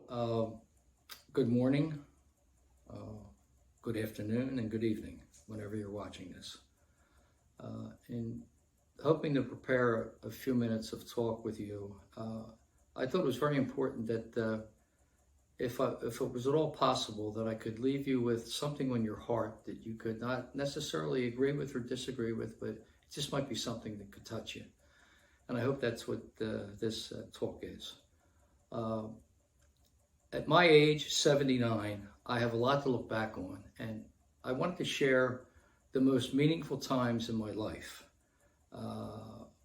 Uh, Good morning, good afternoon, and good evening, whenever you're watching this. In hoping to prepare a few minutes of talk with you, I thought it was very important that if it was at all possible, that I could leave you with something on your heart that you could not necessarily agree with or disagree with, but it just might be something that could touch you. And I hope that's what this talk is. At my age, 79, I have a lot to look back on, and I wanted to share the most meaningful times in my life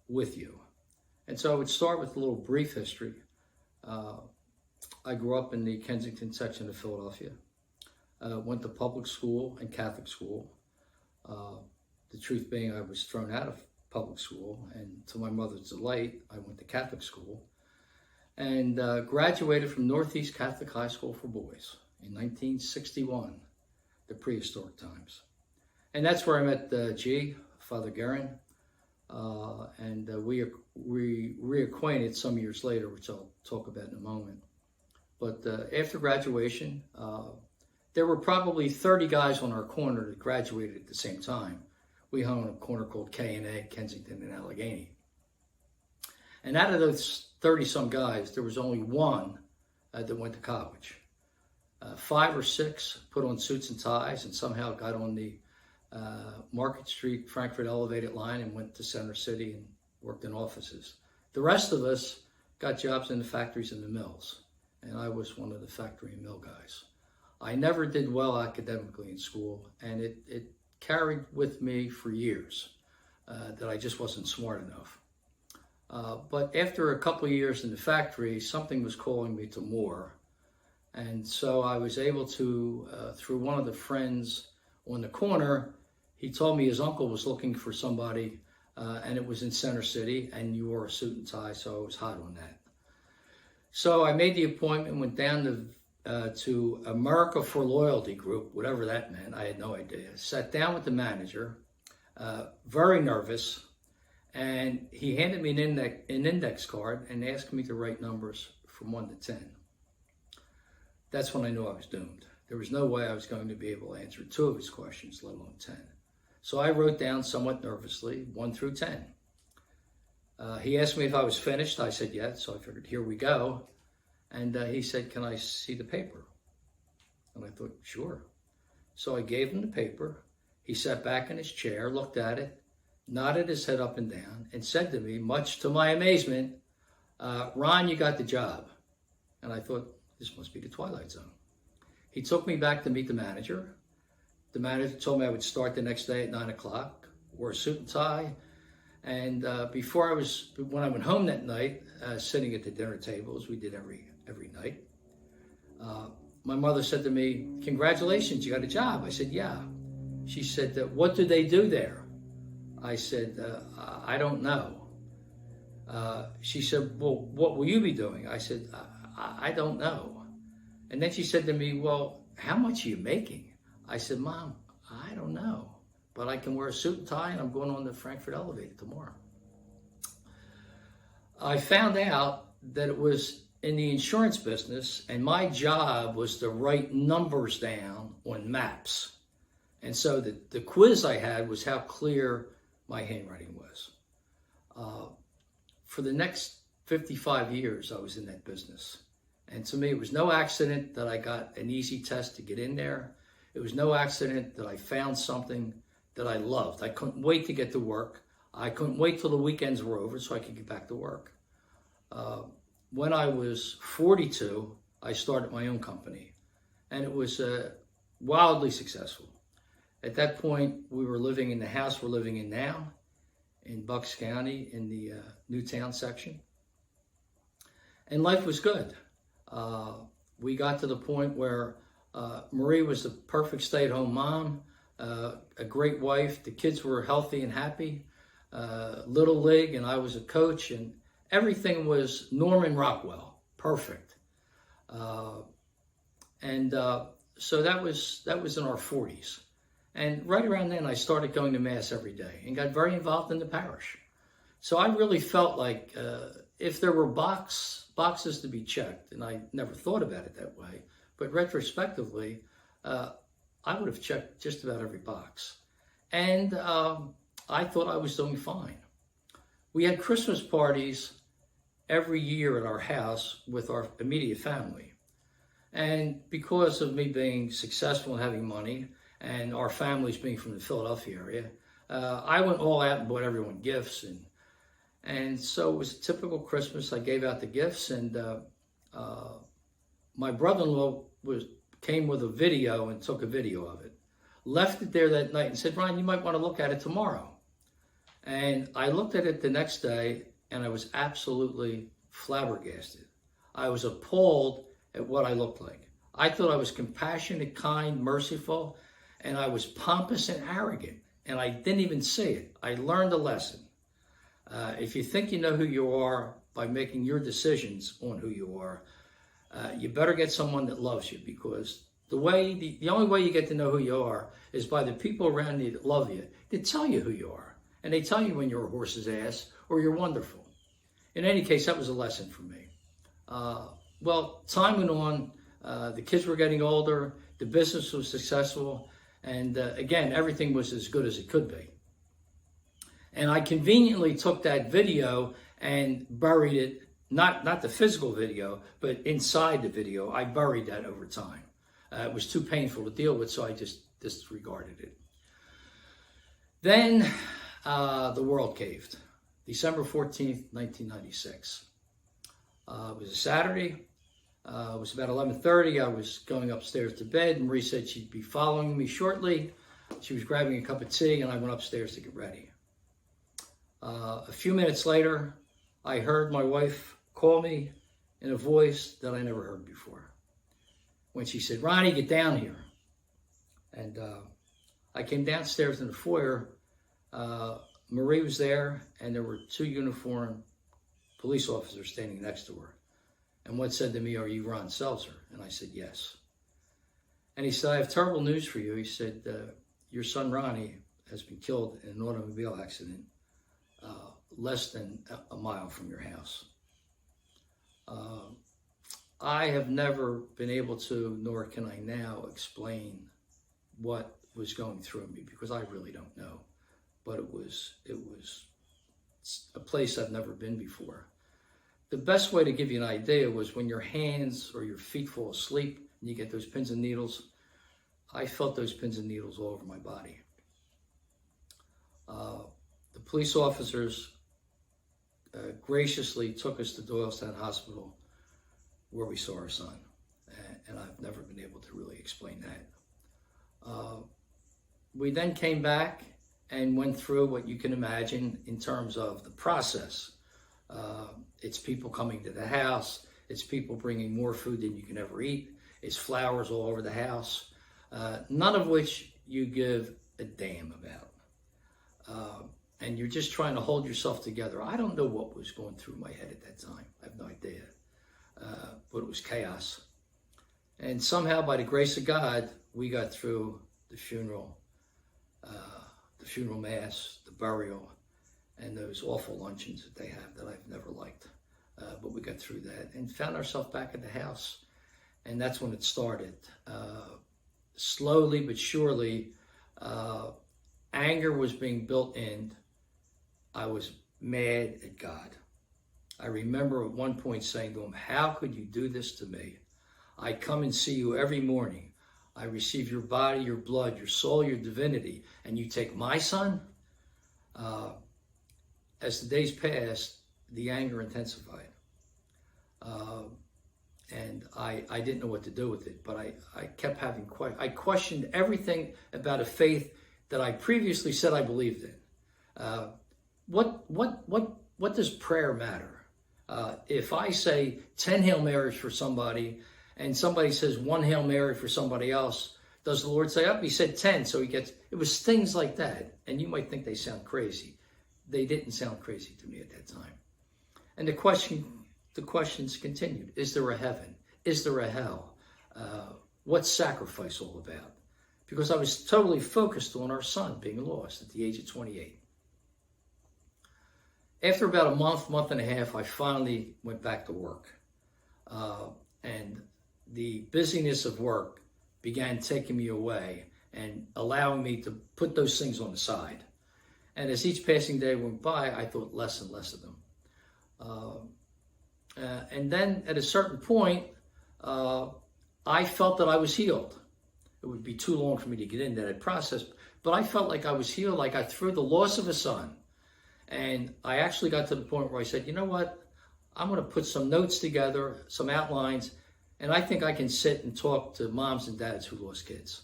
with you. And so I would start with a little brief history. I grew up in the Kensington section of Philadelphia, went to public school and Catholic school. The truth being, I was thrown out of public school, and to my mother's delight, I went to Catholic school. And graduated from Northeast Catholic High School for Boys in 1961, the prehistoric times. And that's where I met Father Guerin, and we reacquainted some years later, which I'll talk about in a moment. But after graduation, there were probably 30 guys on our corner that graduated at the same time. We hung on a corner called K&A, Kensington and Allegheny. And out of those 30-some guys, there was only one that went to college. 5 or 6 put on suits and ties and somehow got on the Market Street, Frankfurt elevated line and went to Center City and worked in offices. The rest of us got jobs in the factories and the mills, and I was one of the factory and mill guys. I never did well academically in school, and it carried with me for years that I just wasn't smart enough. But after a couple of years in the factory, something was calling me to more. And so I was able to, through one of the friends on the corner, he told me his uncle was looking for somebody, and it was in Center City, and you wore a suit and tie, so I was hot on that. So I made the appointment, went down to America for Loyalty Group, whatever that meant, I had no idea. Sat down with the manager, very nervous. And he handed me an index card and asked me to write numbers from 1 to 10. That's when I knew I was doomed. There was no way I was going to be able to answer 2 of his questions, let alone 10. So I wrote down somewhat nervously 1 through 10. He asked me if I was finished. I said yes, so I figured here we go. And he said, "Can I see the paper?" And I thought, sure. So I gave him the paper. He sat back in his chair, looked at it, nodded his head up and down, and said to me, much to my amazement, "Ron, you got the job." And I thought, this must be the Twilight Zone. He took me back to meet the manager. The manager told me I would start the next day at 9 o'clock, wore a suit and tie. And when I went home that night, sitting at the dinner table, as we did every night, my mother said to me, "Congratulations, you got a job." I said, "Yeah." She said, "What do they do there?" I said, "I don't know." She said, "Well, what will you be doing?" I said, I don't know." And then she said to me, "Well, how much are you making?" I said, "Mom, I don't know, but I can wear a suit and tie and I'm going on the Frankfurt elevator tomorrow." I found out that it was in the insurance business, and my job was to write numbers down on maps. And so the quiz I had was how clear my handwriting was. For the next 55 years, I was in that business. And to me, it was no accident that I got an easy test to get in there. It was no accident that I found something that I loved. I couldn't wait to get to work. I couldn't wait till the weekends were over so I could get back to work. When I was 42, I started my own company, and it was wildly successful. At that point, we were living in the house we're living in now, in Bucks County, in the Newtown section. And life was good. We got to the point where Marie was the perfect stay-at-home mom, a great wife. The kids were healthy and happy. Little League, and I was a coach, and everything was Norman Rockwell, perfect. So that was in our 40s. And right around then, I started going to Mass every day and got very involved in the parish. So I really felt like if there were boxes to be checked, and I never thought about it that way. But retrospectively, I would have checked just about every box. And I thought I was doing fine. We had Christmas parties every year at our house with our immediate family. And because of me being successful and having money, and our families being from the Philadelphia area, I went all out and bought everyone gifts. And so it was a typical Christmas. I gave out the gifts, and my brother-in-law came with a video and took a video of it. Left it there that night and said, "Ryan, you might want to look at it tomorrow." And I looked at it the next day, and I was absolutely flabbergasted. I was appalled at what I looked like. I thought I was compassionate, kind, merciful, and I was pompous and arrogant, and I didn't even see it. I learned a lesson. If you think you know who you are by making your decisions on who you are, you better get someone that loves you, because the only way you get to know who you are is by the people around you that love you. They tell you who you are, and they tell you when you're a horse's ass or you're wonderful. In any case, that was a lesson for me. Well, time went on. The kids were getting older. The business was successful. And again, everything was as good as it could be. And I conveniently took that video and buried it, not the physical video, but inside the video. I buried that over time. It was too painful to deal with, so I just disregarded it. Then the world caved. December 14th, 1996. It was a Saturday. It was about 11:30. I was going upstairs to bed. Marie said she'd be following me shortly. She was grabbing a cup of tea, and I went upstairs to get ready. A few minutes later, I heard my wife call me in a voice that I never heard before. When she said, "Ronnie, get down here." And I came downstairs in the foyer. Marie was there, and there were two uniformed police officers standing next to her. And one said to me, "Are you Ron Selzer?" And I said, "Yes." And he said, "I have terrible news for you." He said, "Your son Ronnie has been killed in an automobile accident less than a mile from your house." I have never been able to, nor can I now, explain what was going through me, because I really don't know. But it was a place I've never been before. The best way to give you an idea was when your hands or your feet fall asleep and you get those pins and needles. I felt those pins and needles all over my body. The police officers graciously took us to Doylestown Hospital, where we saw our son. And I've never been able to really explain that. We then came back and went through what you can imagine in terms of the process. It's people coming to the house. It's people bringing more food than you can ever eat. It's flowers all over the house, none of which you give a damn about. And you're just trying to hold yourself together. I don't know what was going through my head at that time. I have no idea. But it was chaos. And somehow, by the grace of God, we got through the funeral mass, the burial, and those awful luncheons that they have that I've never liked. But we got through that and found ourselves back at the house. And that's when it started. Slowly but surely, anger was being built in. I was mad at God. I remember at one point saying to him, "How could you do this to me? I come and see you every morning. I receive your body, your blood, your soul, your divinity, and you take my son?" As the days passed, the anger intensified. And I didn't know what to do with it, but I kept having I questioned everything about a faith that I previously said I believed in. What does prayer matter? If I say 10 Hail Marys for somebody and somebody says 1 Hail Mary for somebody else, does the Lord say, "Up, he said 10, so he gets..." It was things like that. And you might think they sound crazy. They didn't sound crazy to me at that time. And the questions continued. Is there a heaven? Is there a hell? What's sacrifice all about? Because I was totally focused on our son being lost at the age of 28. After about a month and a half, I finally went back to work. And the busyness of work began taking me away and allowing me to put those things on the side. And as each passing day went by, I thought less and less of them. And then at a certain point, I felt that I was healed. It would be too long for me to get into that process, but I felt like I was healed, like I threw the loss of a son. And I actually got to the point where I said, you know what? I'm going to put some notes together, some outlines, and I think I can sit and talk to moms and dads who lost kids.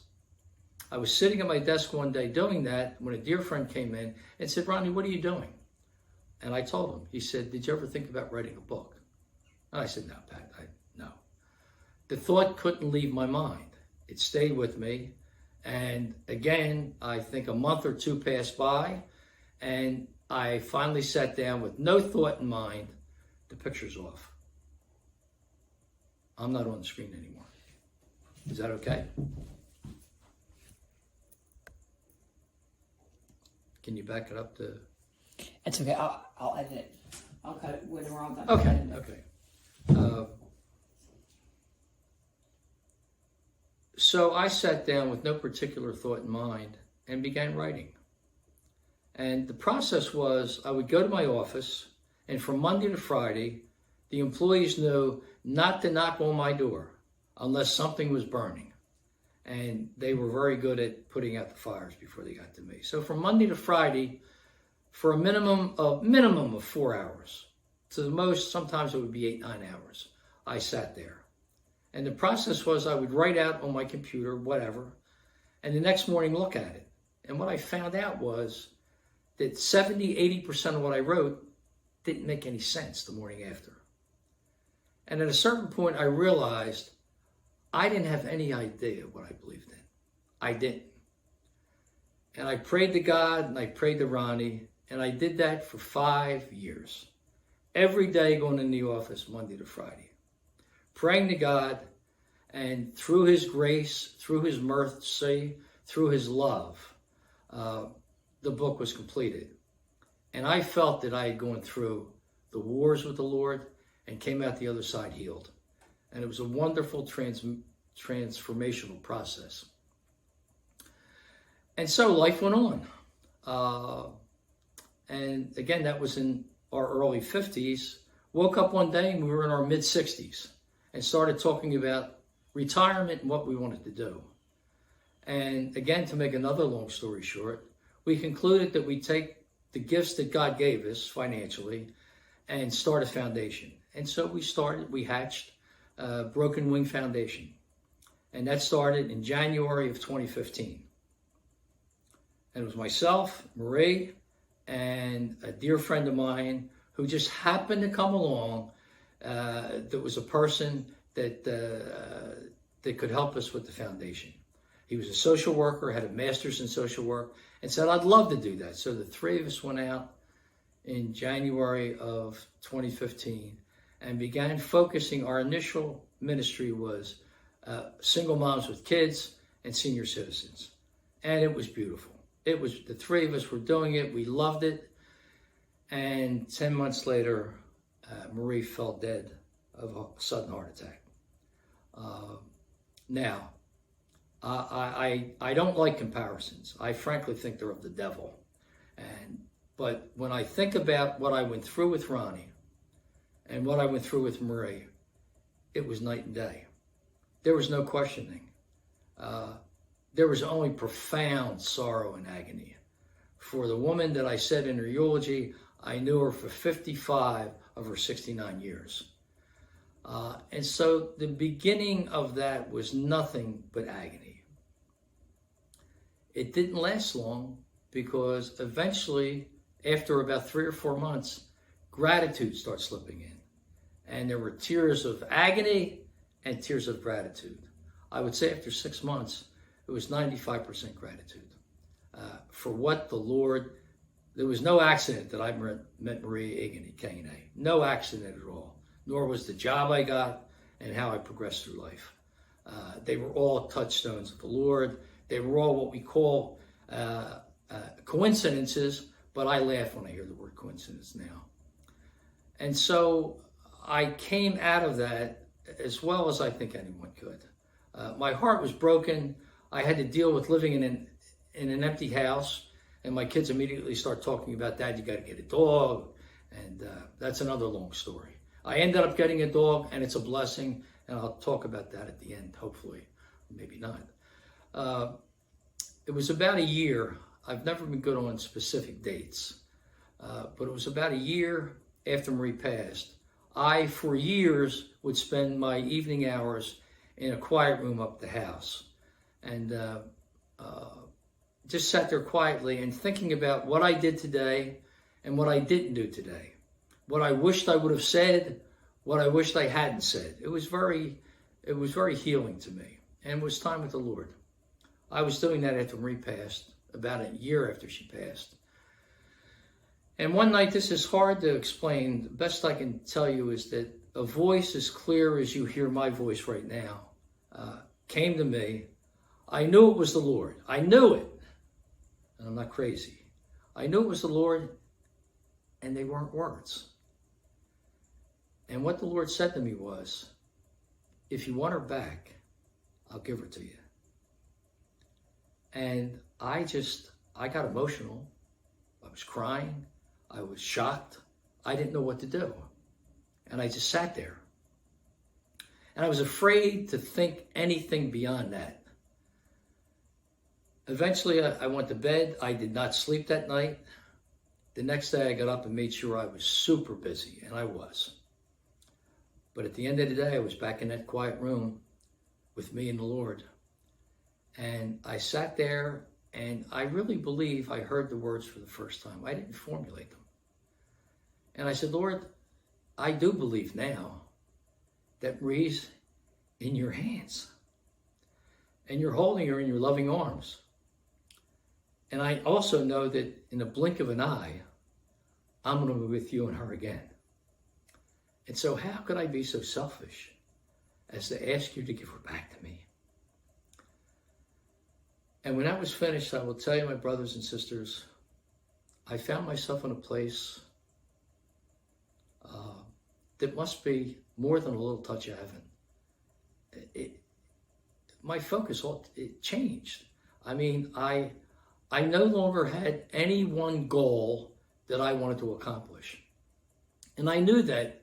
I was sitting at my desk one day doing that when a dear friend came in and said, Ronnie, what are you doing? And I told him. He said, did you ever think about writing a book? And I said, no, Pat, no. The thought couldn't leave my mind. It stayed with me. And again, I think a month or two passed by, and I finally sat down with no thought in mind. The picture's off. I'm not on the screen anymore. Is that okay? Can you back it up to? It's okay. I'll edit it. I'll cut it when we're all done. Okay. So I sat down with no particular thought in mind and began writing. And the process was I would go to my office, and from Monday to Friday, the employees knew not to knock on my door unless something was burning. And they were very good at putting out the fires before they got to me. So from Monday to Friday, for a minimum of 4 hours, to the most, sometimes it would be 8, 9 hours, I sat there. And the process was I would write out on my computer, whatever, and the next morning look at it. And what I found out was that 70, 80% of what I wrote didn't make any sense the morning after. And at a certain point, I realized I didn't have any idea what I believed in. I didn't. And I prayed to God, and I prayed to Ronnie, and I did that for 5 years. Every day going in the office, Monday to Friday. Praying to God, and through His grace, through His mercy, through His love, the book was completed. And I felt that I had gone through the wars with the Lord and came out the other side healed. And it was a wonderful transformational process. And so life went on. And again, that was in our early 50s. Woke up one day and we were in our mid 60s and started talking about retirement and what we wanted to do. And again, to make another long story short, we concluded that we'd take the gifts that God gave us financially and start a foundation. And so we hatched Broken Wing Foundation. And that started in January of 2015. And it was myself, Marie, and a dear friend of mine who just happened to come along. That was a person that could help us with the foundation. He was a social worker, had a master's in social work, and said, I'd love to do that. So the three of us went out in January of 2015 and began focusing. Our initial ministry was single moms with kids and senior citizens. And it was beautiful. It was, the three of us were doing it. We loved it. And 10 months later, Marie fell dead of a sudden heart attack. Now, I don't like comparisons. I frankly think they're of the devil. But when I think about what I went through with Ronnie and what I went through with Marie, it was night and day. There was no questioning. There was only profound sorrow and agony. For the woman that I said in her eulogy, I knew her for 55 of her 69 years. And so the beginning of that was nothing but agony. It didn't last long because eventually, after about 3 or 4 months, gratitude started slipping in. And there were tears of agony and tears of gratitude. I would say after 6 months, it was 95% gratitude for what the Lord. There was no accident that I met Marie Egan at K&A. No accident at all. Nor was the job I got and how I progressed through life. They were all touchstones of the Lord. They were all what we call coincidences, but I laugh when I hear the word coincidence now. And so I came out of that as well as I think anyone could. My heart was broken. I had to deal with living in an empty house, and my kids immediately start talking about, Dad, you got to get a dog, and that's another long story. I ended up getting a dog, and it's a blessing, and I'll talk about that at the end, hopefully, maybe not. It was about a year. I've never been good on specific dates, but it was about a year after Marie passed. I, for years, would spend my evening hours in a quiet room up the house, and just sat there quietly and thinking about what I did today and what I didn't do today, what I wished I would have said, what I wished I hadn't said. It was very healing to me, and it was time with the Lord. I was doing that after Marie passed, about a year after she passed. And one night, this is hard to explain. The best I can tell you is that a voice as clear as you hear my voice right now came to me. I knew it was the Lord. I knew it. And I'm not crazy. I knew it was the Lord, and they weren't words. And what the Lord said to me was, if you want her back, I'll give her to you. And I got emotional. I was crying. I was shocked. I didn't know what to do. And I just sat there. And I was afraid to think anything beyond that. Eventually, I went to bed. I did not sleep that night. The next day, I got up and made sure I was super busy, and I was. But at the end of the day, I was back in that quiet room with me and the Lord. And I sat there, and I really believe I heard the words for the first time. I didn't formulate them. And I said, Lord, I do believe now that Marie's in your hands. And you're holding her in your loving arms. And I also know that in the blink of an eye, I'm going to be with you and her again. And so how could I be so selfish as to ask you to give her back to me? And when that was finished, I will tell you, my brothers and sisters, I found myself in a place that must be more than a little touch of heaven. My focus, it changed. I mean, I no longer had any one goal that I wanted to accomplish. And I knew that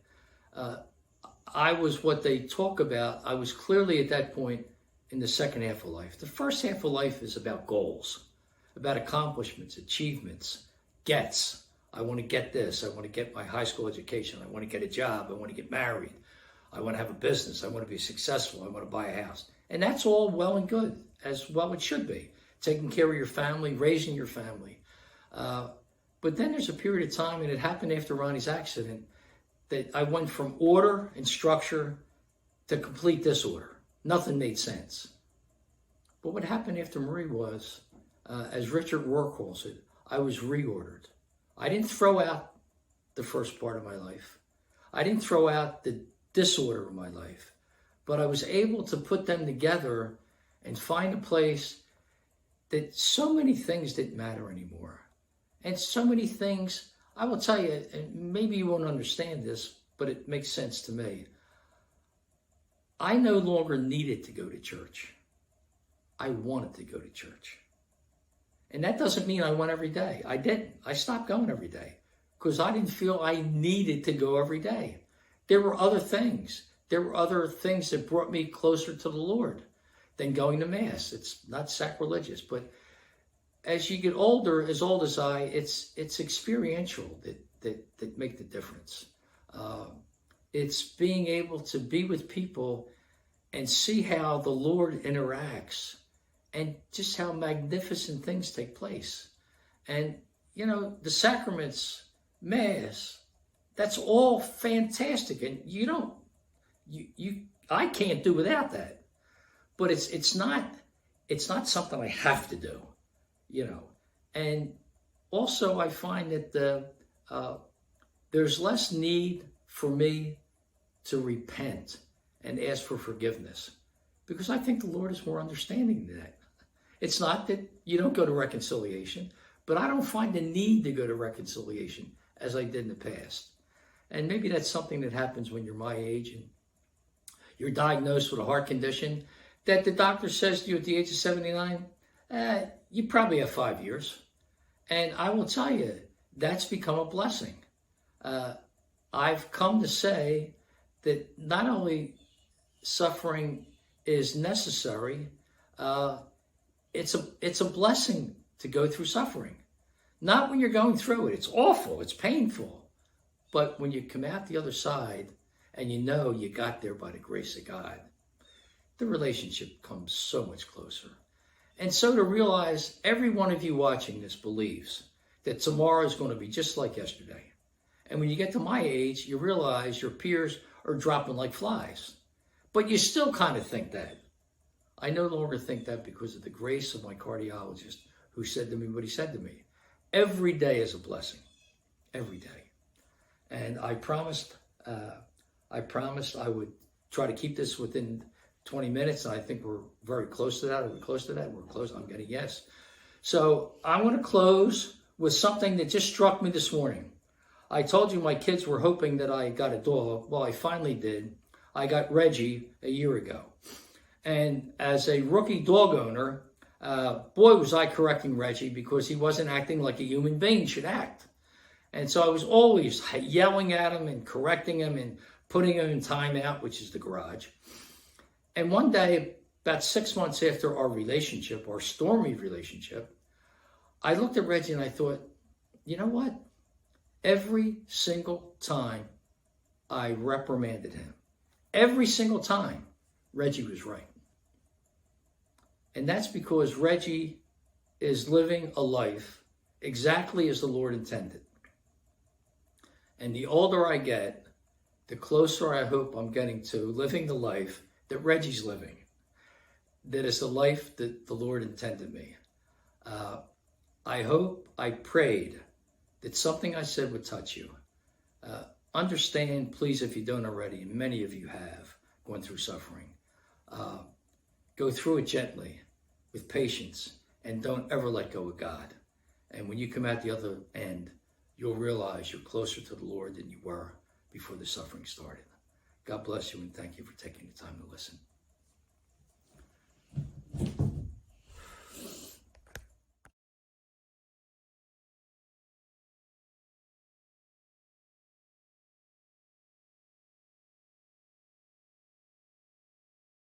I was what they talk about. I was clearly at that point in the second half of life. The first half of life is about goals, about accomplishments, achievements, gets. I want to get this. I want to get my high school education. I want to get a job. I want to get married. I want to have a business. I want to be successful. I want to buy a house. And that's all well and good, as well it should be. Taking care of your family, raising your family. But then there's a period of time, and it happened after Ronnie's accident, that I went from order and structure to complete disorder. Nothing made sense. But what happened after Marie was, as Richard Rohr calls it, I was reordered. I didn't throw out the first part of my life. I didn't throw out the disorder of my life. But I was able to put them together and find a place that so many things didn't matter anymore. And so many things, I will tell you, and maybe you won't understand this, but it makes sense to me. I no longer needed to go to church. I wanted to go to church. And that doesn't mean I went every day. I didn't. I stopped going every day because I didn't feel I needed to go every day. There were other things. There were other things that brought me closer to the Lord than going to Mass. It's not sacrilegious, but as you get older, as old as I, it's experiential that make the difference. It's being able to be with people and see how the Lord interacts and just how magnificent things take place. And, you know, the sacraments, Mass, that's all fantastic. And I can't do without that. But it's not something I have to do, you know. And also I find that there's less need for me to repent and ask for forgiveness, because I think the Lord is more understanding than that. It's not that you don't go to reconciliation, but I don't find the need to go to reconciliation as I did in the past. And maybe that's something that happens when you're my age and you're diagnosed with a heart condition that the doctor says to you at the age of 79, you probably have 5 years. And I will tell you, that's become a blessing. I've come to say that not only suffering is necessary, it's a blessing to go through suffering. Not when you're going through it. It's awful. It's painful. But when you come out the other side and you know you got there by the grace of God, the relationship comes so much closer. And so to realize every one of you watching this believes that tomorrow is going to be just like yesterday. And when you get to my age, you realize your peers are dropping like flies. But you still kind of think that. I no longer think that because of the grace of my cardiologist who said to me what he said to me. Every day is a blessing. Every day. And I promised I would try to keep this within 20 minutes. And I think we're very close to that. Are we close to that? We're close. I'm getting yes. So I'm going to close with something that just struck me this morning. I told you my kids were hoping that I got a dog. Well, I finally did. I got Reggie a year ago. And as a rookie dog owner, boy, was I correcting Reggie because he wasn't acting like a human being should act. And so I was always yelling at him and correcting him and putting him in timeout, which is the garage. And one day, about 6 months after our relationship, our stormy relationship, I looked at Reggie and I thought, you know what? Every single time I reprimanded him, every single time, Reggie was right. And that's because Reggie is living a life exactly as the Lord intended. And the older I get, the closer I hope I'm getting to living the life that Reggie's living. That is the life that the Lord intended me. I prayed that something I said would touch you. Understand, please, if you don't already, and many of you have gone through suffering, go through it gently, with patience, and don't ever let go of God. And when you come out the other end, you'll realize you're closer to the Lord than you were before the suffering started. God bless you, and thank you for taking the time to listen.